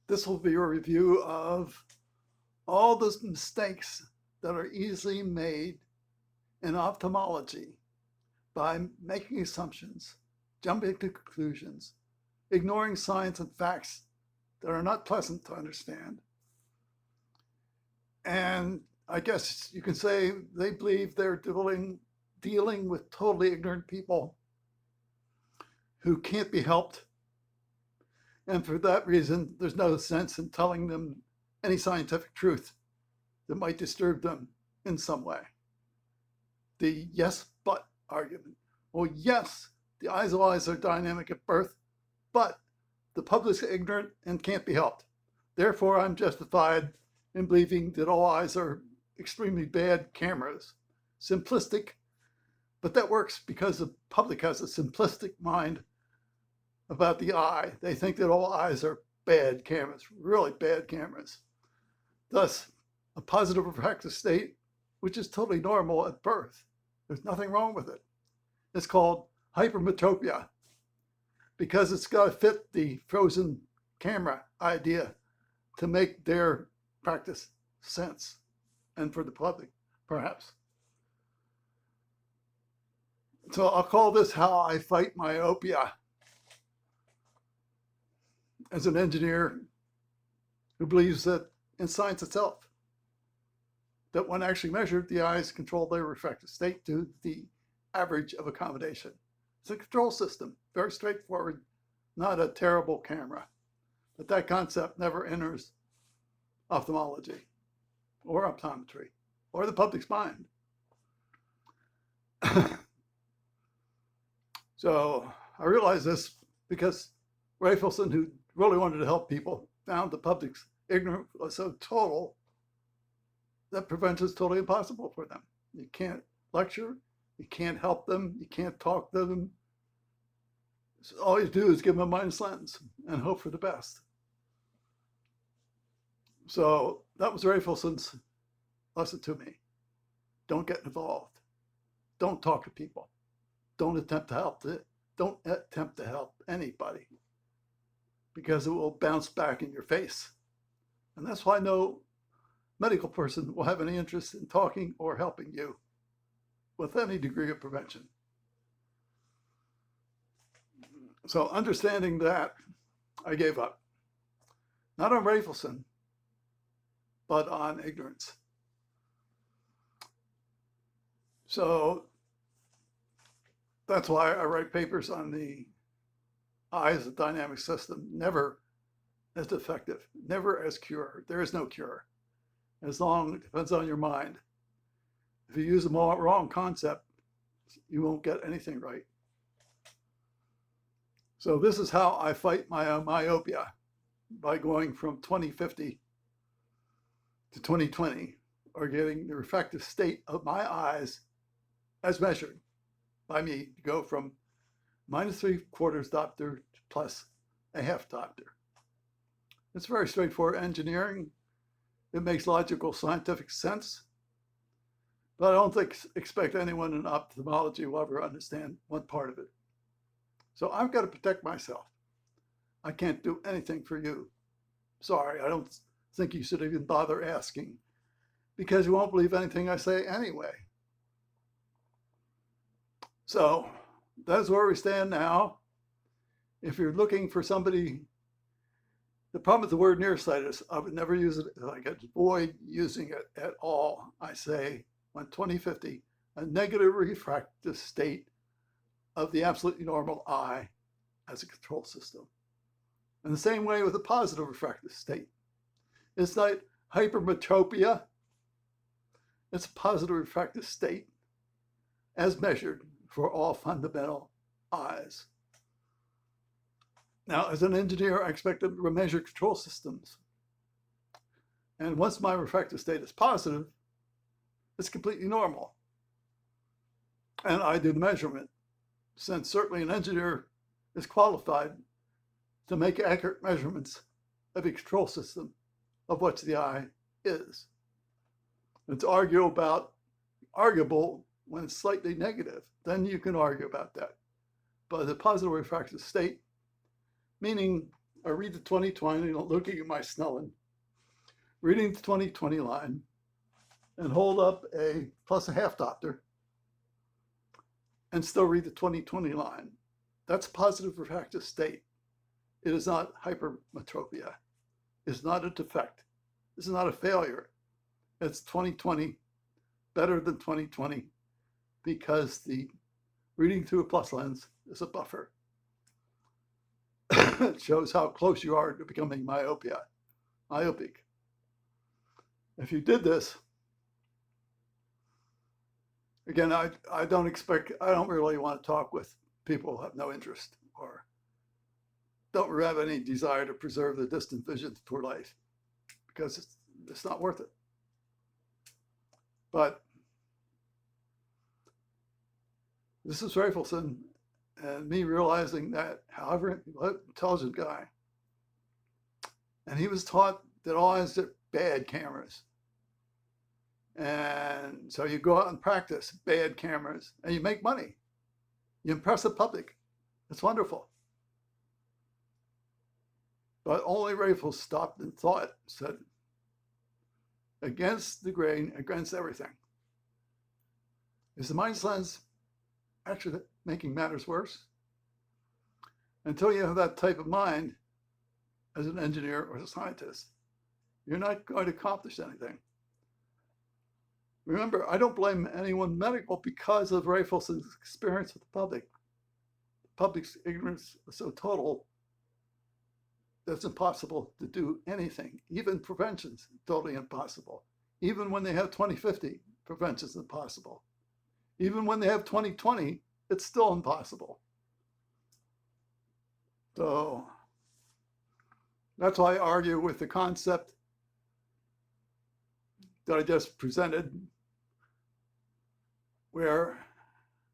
This will be a review of all the mistakes that are easily made in ophthalmology by making assumptions, jumping to conclusions, ignoring science and facts that are not pleasant to understand. And I guess you can say they believe they're dealing with totally ignorant people who can't be helped. And for that reason, there's no sense in telling them any scientific truth that might disturb them in some way. The yes, but argument. Well, yes, the eyes of eyes are dynamic at birth, but the public's ignorant and can't be helped. Therefore, I'm justified in believing that all eyes are extremely bad cameras. Simplistic, but that works because the public has a simplistic mind about the eye. They think that all eyes are bad cameras, really bad cameras. Thus, a positive refractive state, which is totally normal at birth. There's nothing wrong with it. It's called hypermetropia because it's got to fit the frozen camera idea to make their practice sense, and for the public, perhaps. So I'll call this how I fight myopia. As an engineer who believes that in science itself, that when actually measured, the eyes control their refractive state to the average of accommodation. It's a control system, very straightforward, not a terrible camera. But that concept never enters ophthalmology or optometry or the public's mind. So I realized this because Rafelson, who really wanted to help people, found the public's ignorance was so total that prevention is totally impossible for them. You can't lecture, you can't help them, you can't talk to them. So all you do is give them a minus lens and hope for the best. So that was Rafelson's lesson to me. Don't get involved. Don't talk to people. Don't attempt to help anybody because it will bounce back in your face. And that's why no medical person will have any interest in talking or helping you with any degree of prevention. So understanding that, I gave up. Not on Rafelson, but on ignorance. So that's why I write papers on the eye as a dynamic system, never as effective, never as cure. There is no cure. As long it depends on your mind. If you use a wrong concept, you won't get anything right. So this is how I fight my myopia, by going from 2050 to 2020, or getting the refractive state of my eyes as measured by me to go from -3/4 diopter to plus a half diopter. It's very straightforward engineering. It makes logical scientific sense, but I don't expect anyone in ophthalmology will ever understand one part of it. So I've got to protect myself. I can't do anything for you. Sorry, I don't think you should even bother asking, because you won't believe anything I say anyway. So that's where we stand now. If you're looking for somebody, the problem with the word nearsighted, I would never use it. I could avoid using it at all. I say, when 2050, a negative refractive state of the absolutely normal eye as a control system. In the same way with a positive refractive state. It's not hypermetropia. It's a positive refractive state as measured for all fundamental eyes. Now, as an engineer, I expect to measure control systems. And once my refractive state is positive, it's completely normal. And I do the measurement, since certainly an engineer is qualified to make accurate measurements of a control system of what the eye is. It's arguable when it's slightly negative, then you can argue about that. But the positive refractive state, meaning I read the 2020, looking at my Snellen, reading the 2020 line, and hold up a plus a half diopter and still read the 2020 line. That's positive refractive state. It is not hypermetropia. It's not a defect. It's not a failure. It's 2020 better than 2020 because the reading through a plus lens is a buffer. It shows how close you are to becoming myopic. If you did this, again, I don't really want to talk with people who have no interest or don't have any desire to preserve the distant vision for life because it's not worth it. But this is Rafelson and me realizing that, however intelligent guy, and he was taught that all eyes are bad cameras. And so you go out and practice bad cameras and you make money. You impress the public. It's wonderful. But only Rafel stopped and thought, said, against the grain, against everything. Is the mind's lens actually making matters worse? Until you have that type of mind as an engineer or a scientist, you're not going to accomplish anything. Remember, I don't blame anyone medical because of Rafelson's experience with the public. The public's ignorance is so total that it's impossible to do anything. Even prevention's totally impossible. Even when they have 2050, prevention's impossible. Even when they have 2020, it's still impossible. So that's why I argue with the concept that I just presented, where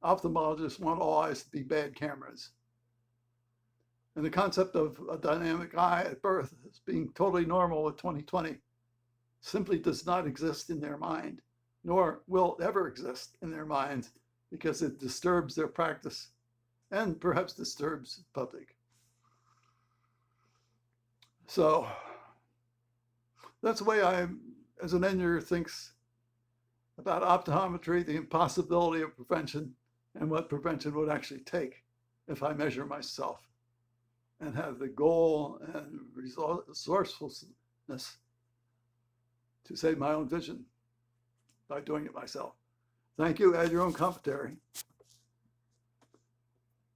ophthalmologists want all eyes to be bad cameras. And the concept of a dynamic eye at birth as being totally normal with 2020 simply does not exist in their mind, nor will it ever exist in their minds because it disturbs their practice and perhaps disturbs the public. So that's the way I, as an engineer, thinks about optometry, the impossibility of prevention, and what prevention would actually take if I measure myself and have the goal and resourcefulness to save my own vision by doing it myself. Thank you. Add your own commentary.